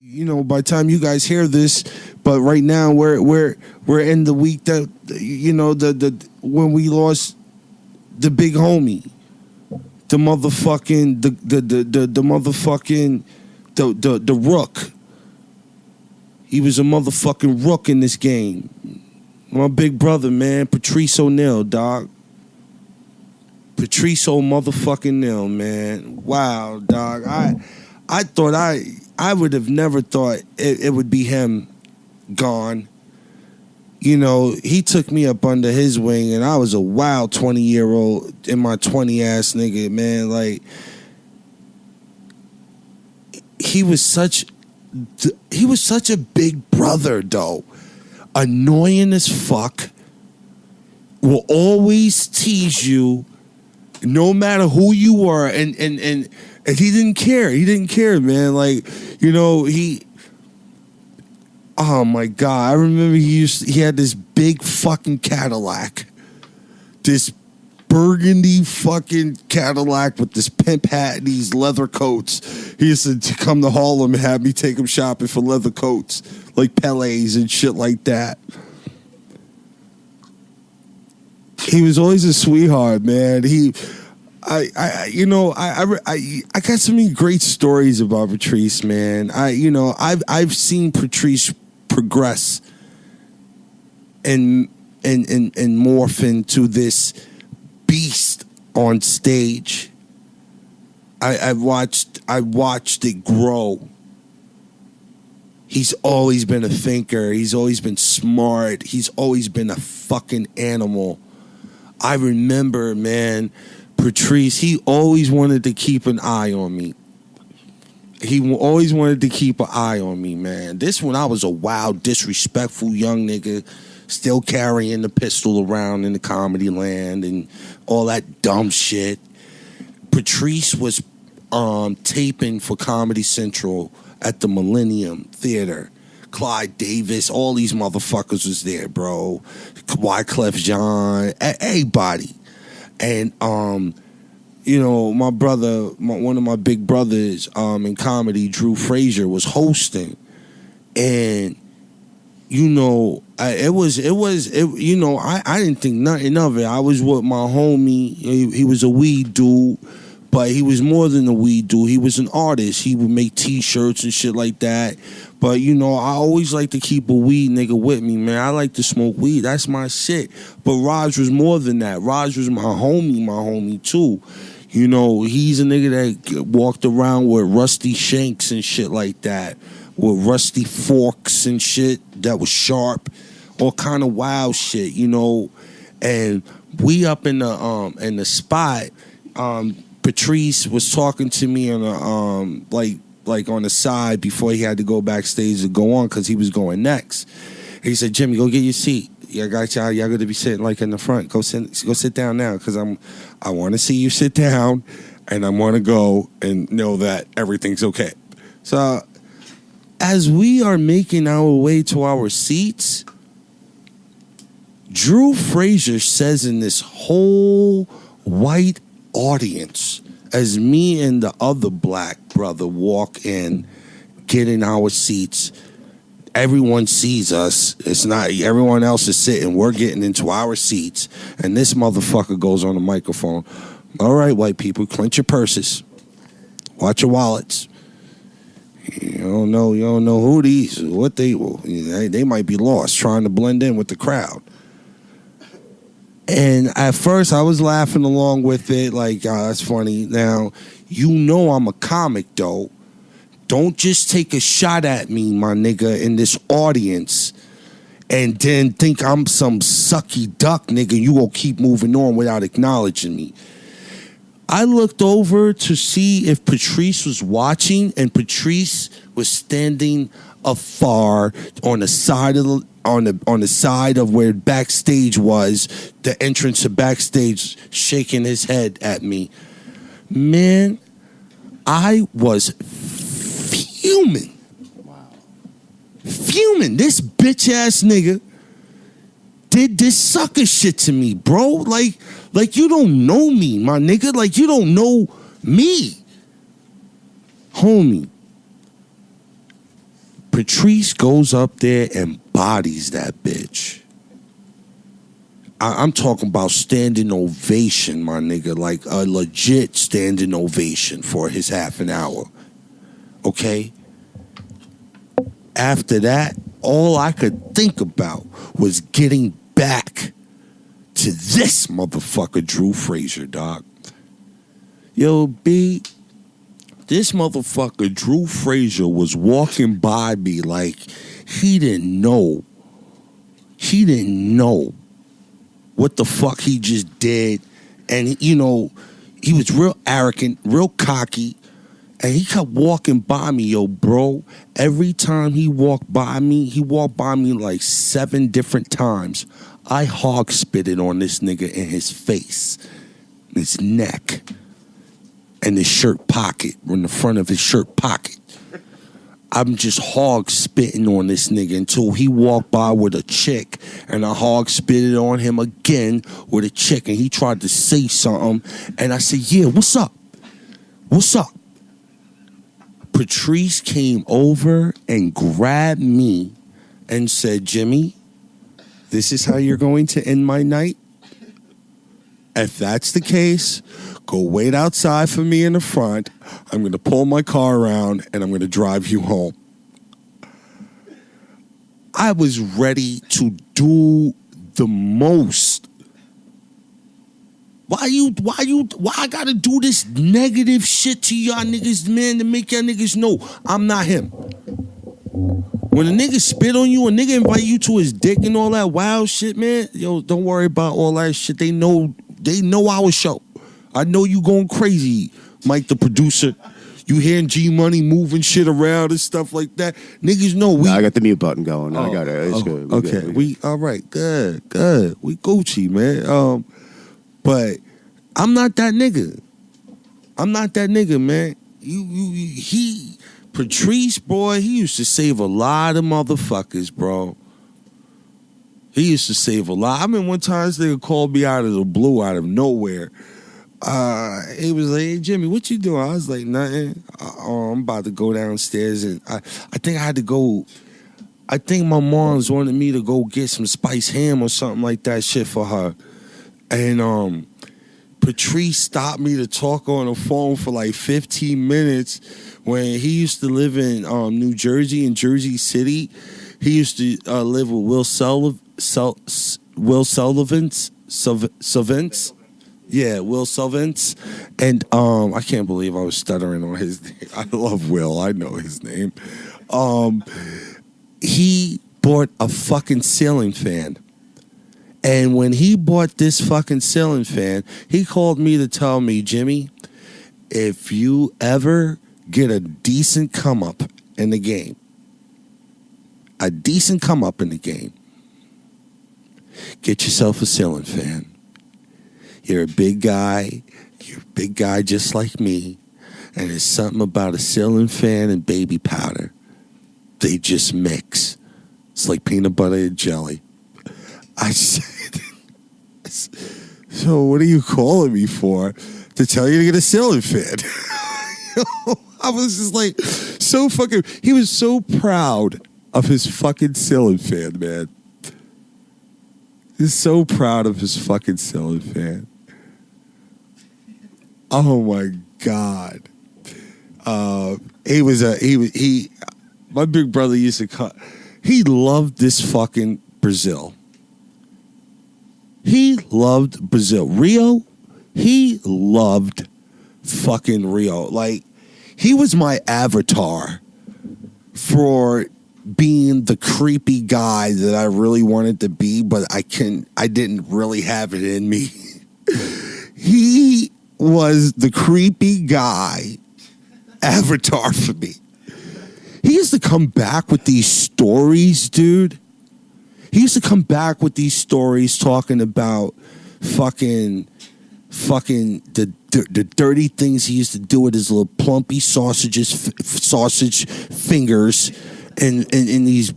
You know, by the time you guys hear this, but right now we're in the week that the when we lost the big homie, the motherfucking the motherfucking the rook. He was a motherfucking rook in this game. My big brother, man, Patrice O'Neal, dog. Patrice motherfucking Neal, man. Wow, dog. I thought I would have never thought it would be him gone. You know, he took me up under his wing, and I was a wild 20-year-old in my 20-ass nigga, man. Like, he was such a big brother, though. Annoying as fuck. Will always tease you, no matter who you were, and he didn't care. He didn't care, man. Like, you know, oh my God. I remember he had this big fucking Cadillac. This burgundy fucking Cadillac with this pimp hat and these leather coats. He used to come to Harlem and have me take him shopping for leather coats, like Pelés and shit like that. He was always a sweetheart, man. I got so many great stories about Patrice, man. I've seen Patrice progress and morph into this beast on stage. I watched it grow. He's always been a thinker. He's always been smart. He's always been a fucking animal. I remember, man, Patrice, he always wanted to keep an eye on me. He always wanted to keep an eye on me, man. This when I was a wild, disrespectful young nigga, still carrying the pistol around in the comedy land and all that dumb shit. Patrice was taping for Comedy Central at the Millennium Theater. Clyde Davis, all these motherfuckers was there, bro. Wyclef Jean, everybody. And, my brother, one of my big brothers in comedy, Drew Frazier, was hosting. And, I didn't think nothing of it. I was with my homie. He was a weed dude. But he was more than a weed dude. He was an artist. He would make T-shirts and shit like that. But, I always like to keep a weed nigga with me, man. I like to smoke weed. That's my shit. But Raj was more than that. Raj was my homie too. He's a nigga that walked around with rusty shanks and shit like that. With rusty forks and shit that was sharp. All kind of wild shit, And we up in the spot, Patrice was talking to me on a like on the side before he had to go backstage to go on because he was going next. He said, "Jimmy, go get your seat. I got y'all. Y'all going to be sitting like in the front. Go sit down now because I want to see you sit down, and I want to go and know that everything's okay." So as we are making our way to our seats, Drew Frazier says in this whole white audience, as me and the other black brother walk in, get in our seats, everyone sees us. It's not everyone else is sitting. We're getting into our seats, and this motherfucker goes on the microphone. "All right, white people, clench your purses. Watch your wallets. You don't know who these, what they might be lost trying to blend in with the crowd." And at first, I was laughing along with it, like, "Oh, that's funny." Now, I'm a comic, though. Don't just take a shot at me, my nigga, in this audience, and then think I'm some sucky duck, nigga. You gonna keep moving on without acknowledging me. I looked over to see if Patrice was watching, and Patrice was standing afar on the side of the side of where backstage was, the entrance to backstage, shaking his head at me. Man, I was fuming. Wow. Fuming. This bitch ass nigga did this sucker shit to me, bro. Like you don't know me, my nigga. Like you don't know me. Homie. Patrice goes up there and bodies that bitch. I'm talking about standing ovation, my nigga, like a legit standing ovation for his half an hour. Okay? After that, all I could think about was getting back to this motherfucker, Drew Frazier, dog. Yo, B, this motherfucker, Drew Frazier, was walking by me like he didn't know. He didn't know what the fuck he just did. And, you know, he was real arrogant, real cocky. And he kept walking by me, yo, bro. Every time he walked by me like 7 different times. I hog spitted on this nigga in his face, his neck, and his shirt pocket, in the front of his shirt pocket. I'm just hog spitting on this nigga until he walked by with a chick, and I hog spitted on him again with a chick, and he tried to say something, and I said, yeah, what's up? What's up? Patrice came over and grabbed me and said, Jimmy, this is how you're going to end my night? If that's the case, go wait outside for me in the front. I'm going to pull my car around and I'm going to drive you home. I was ready to do the most. Why I gotta do this negative shit to y'all niggas, man, to make y'all niggas know I'm not him? When a nigga spit on you, a nigga invite you to his dick and all that wild shit, man, yo, don't worry about all that shit. They know our show. I know you going crazy, Mike the producer. You hearing G Money moving shit around and stuff like that. Niggas know we. I got the mute button going. I got it. It's good. Okay, we all right. Good. We Gucci, man. But I'm not that nigga. Man. Patrice, boy, he used to save a lot of motherfuckers, bro. He used to save a lot. I mean, one time this nigga called me out of the blue, out of nowhere. He was like, hey, Jimmy, what you doing? I was like, nothing. I'm about to go downstairs, and I think I had to go. I think my mom's wanted me to go get some spiced ham or something like that shit for her. And Patrice stopped me to talk on the phone for like 15 minutes when he used to live in New Jersey, in Jersey City. He used to live with Will Sullivan's. Yeah, Will Sullivan's. And I can't believe I was stuttering on his name. I love Will. I know his name. He bought a fucking ceiling fan. And when he bought this fucking ceiling fan, he called me to tell me, Jimmy, if you ever get a decent come up in the game, get yourself a ceiling fan. You're a big guy just like me, and there's something about a ceiling fan and baby powder. They just mix. It's like peanut butter and jelly. I said, so what are you calling me for? To tell you to get a ceiling fan? I was just like, so fucking, he was so proud of his fucking ceiling fan, man. He's so proud of his fucking ceiling fan. Oh my God. My big brother used to cut. He loved this fucking Brazil. He loved Brazil. Rio, he loved fucking Rio. Like, he was my avatar for being the creepy guy that I really wanted to be, but I didn't really have it in me. He was the creepy guy avatar for me. He used to come back with these stories, dude. He used to come back with these stories talking about fucking the dirty things he used to do with his little plumpy sausage fingers and these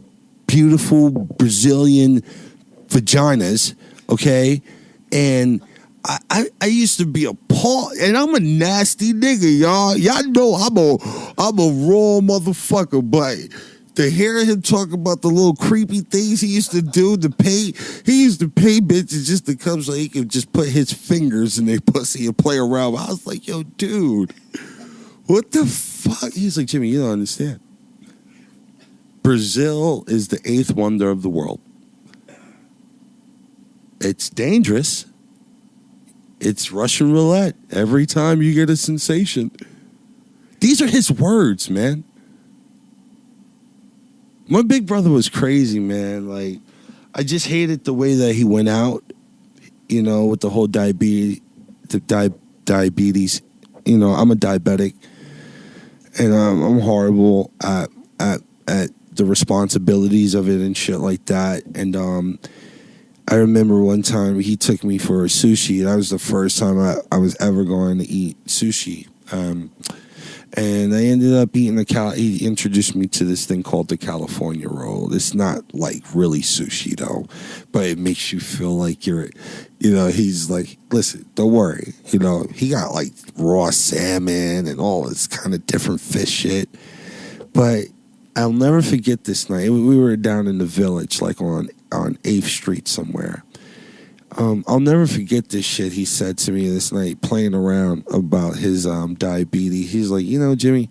beautiful Brazilian vaginas, okay? And I used to be appalled, and I'm a nasty nigga, y'all. Y'all know I'm a raw motherfucker, but To hear him talk about the little creepy things he used to do he used to pay bitches just to come so he could just put his fingers in their pussy and play around. I was like, yo, dude, what the fuck? He's like, Jimmy, you don't understand. Brazil is the 8th wonder of the world. It's dangerous. It's Russian roulette every time you get a sensation. These are his words, man. My big brother was crazy, man. Like, I just hated the way that he went out, you know, with the whole diabetes. You know, I'm a diabetic, and I'm horrible at the responsibilities of it and shit like that. And I remember one time he took me for a sushi. That was the first time I was ever going to eat sushi. And I ended up eating he introduced me to this thing called the California roll. It's not like really sushi though, but it makes you feel like you're, you know, he's like, listen, don't worry. You know, he got like raw salmon and all this kind of different fish shit. But I'll never forget this night. We were down in the village, like on 8th Street somewhere. I'll never forget this shit he said to me this night, playing around about his diabetes. He's like, you know, Jimmy,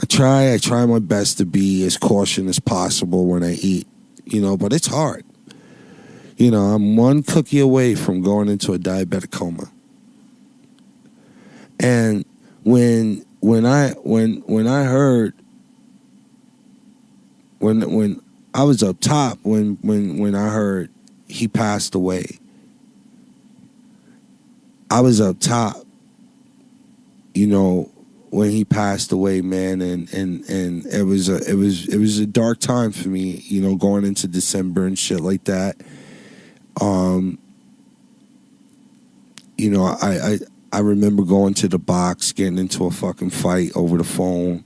I try my best to be as cautious as possible when I eat, you know, but it's hard. You know, I'm one cookie away from going into a diabetic coma. And when I heard when I was up top when I heard he passed away, I was up top, you know, when he passed away, man, and it was a dark time for me, you know, going into December and shit like that. You know, I remember going to the box, getting into a fucking fight over the phone,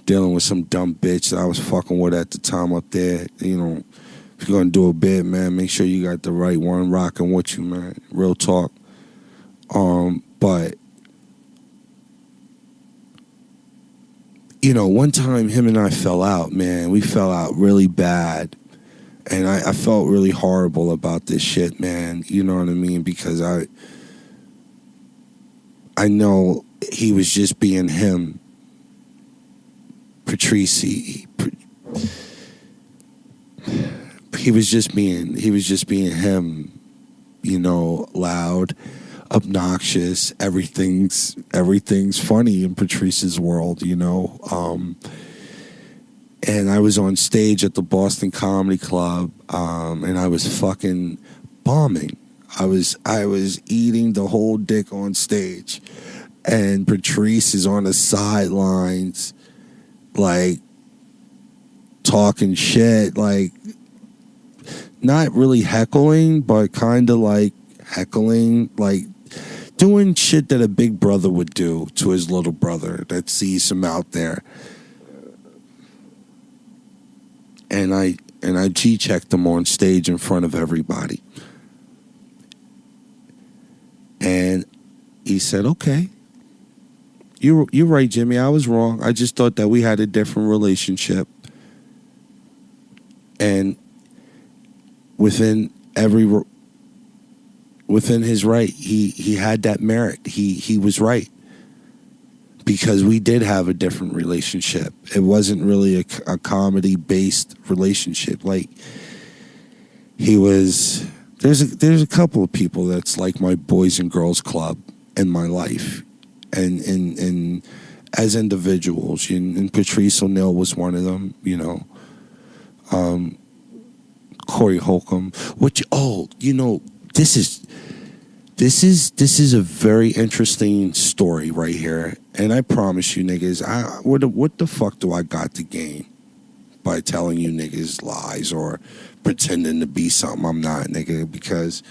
dealing with some dumb bitch that I was fucking with at the time up there. You know, if you're gonna do a bid, man, make sure you got the right one rocking with you, man. Real talk. But you know, one time him and I fell out, man. We fell out really bad. And I felt really horrible about this shit, man. You know what I mean? Because I know he was just being him. Patrice, he was just being him, you know, loud, obnoxious. Everything's funny in Patrice's world, you know. And I was on stage at the Boston Comedy Club, and I was fucking bombing. I was eating the whole dick on stage, and Patrice is on the sidelines, like talking shit, like not really heckling, but kind of like heckling, like doing shit that a big brother would do to his little brother that sees him out there. And I G-checked him on stage in front of everybody. And he said, okay, you're right, Jimmy. I was wrong. I just thought that we had a different relationship. And within his right, he had that merit. He was right. Because we did have a different relationship. It wasn't really a comedy-based relationship. Like, he was... There's a couple of people that's like my boys and girls club in my life. And as individuals. And Patrice O'Neal was one of them, you know. Corey Holcomb. You know, this is a very interesting story right here. And I promise you niggas, what the fuck do I got to gain by telling you niggas lies or pretending to be something I'm not, nigga? Because,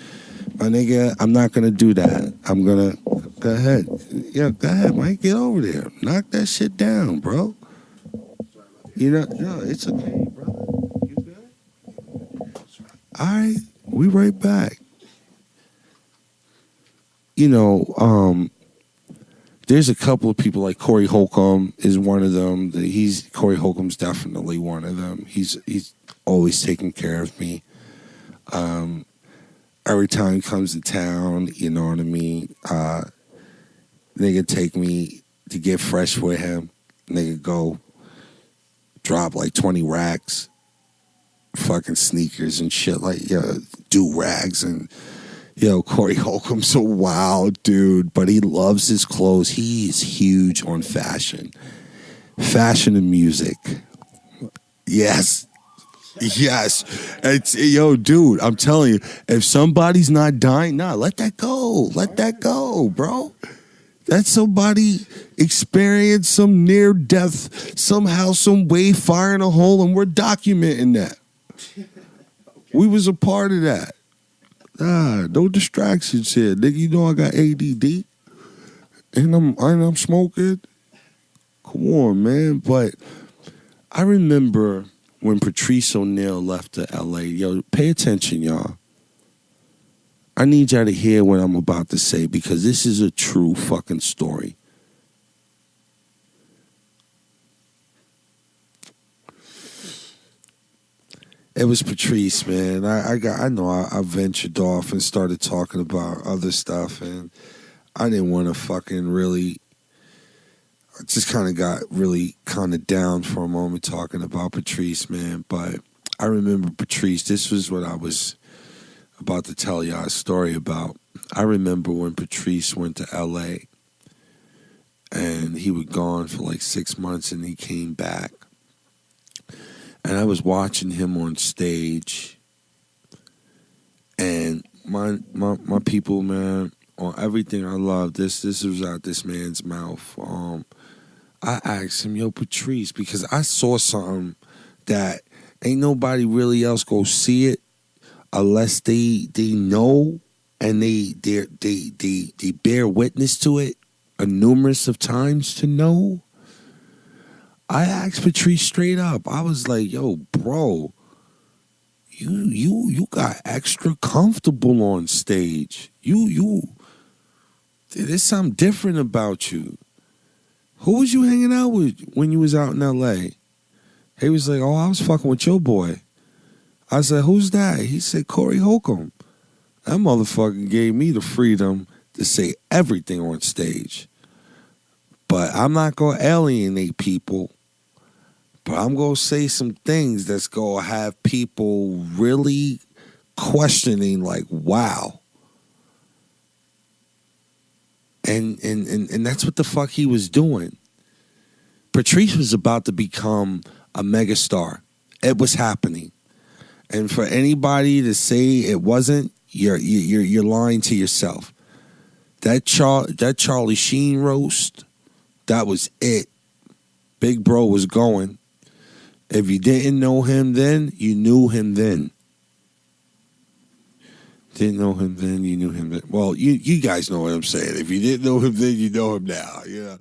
my nigga, I'm not going to do that. I'm going to... Go ahead. Yeah, go ahead, Mike. Get over there. Knock that shit down, bro. You know, no, it's okay, brother. You good? All right. We right back. You know, there's a couple of people like Corey Holcomb is one of them. Corey Holcomb's definitely one of them. He's always taking care of me. Every time he comes to town, you know what I mean? Nigga take me to get fresh with him. Nigga go drop like 20 racks, fucking sneakers and shit, like, do rags. And Corey Holcomb's a wild dude, but he loves his clothes. He's huge on fashion and music. Yes. It's, dude, I'm telling you, if somebody's not dying, let that go. Let that go, bro. Let somebody experience some near death, somehow, some way, fire in a hole, and we're documenting that. We was a part of that. No distractions here, nigga. You know I got ADD, and I'm smoking. Come on, man. But I remember when Patrice O'Neal left to LA. Pay attention, y'all. I need y'all to hear what I'm about to say because this is a true fucking story. It was Patrice, man. I ventured off and started talking about other stuff, and I didn't want to fucking really. I just kind of got really kind of down for a moment talking about Patrice, man. But I remember Patrice. This was what I was about to tell y'all a story about. I remember when Patrice went to L.A. and he was gone for like 6 months, and he came back. And I was watching him on stage, and my people, man, on everything I love, this was out this man's mouth. I asked him, yo, Patrice, because I saw something that ain't nobody really else go see it unless they know and they bear witness to it a numerous of times to know. I asked Patrice straight up. I was like, yo, bro, you got extra comfortable on stage. There's something different about you. Who was you hanging out with when you was out in L.A.? He was like, oh, I was fucking with your boy. I said, who's that? He said, Corey Holcomb. That motherfucker gave me the freedom to say everything on stage. But I'm not going to alienate people. But I'm going to say some things that's going to have people really questioning, like, wow. And that's what the fuck he was doing. Patrice was about to become a megastar. It was happening. And for anybody to say it wasn't, you're lying to yourself. That Charlie Sheen roast, that was it. Big bro was going. If you didn't know him then, you knew him then. Didn't know him then, you knew him then. Well, you guys know what I'm saying. If you didn't know him then, you know him now. Yeah.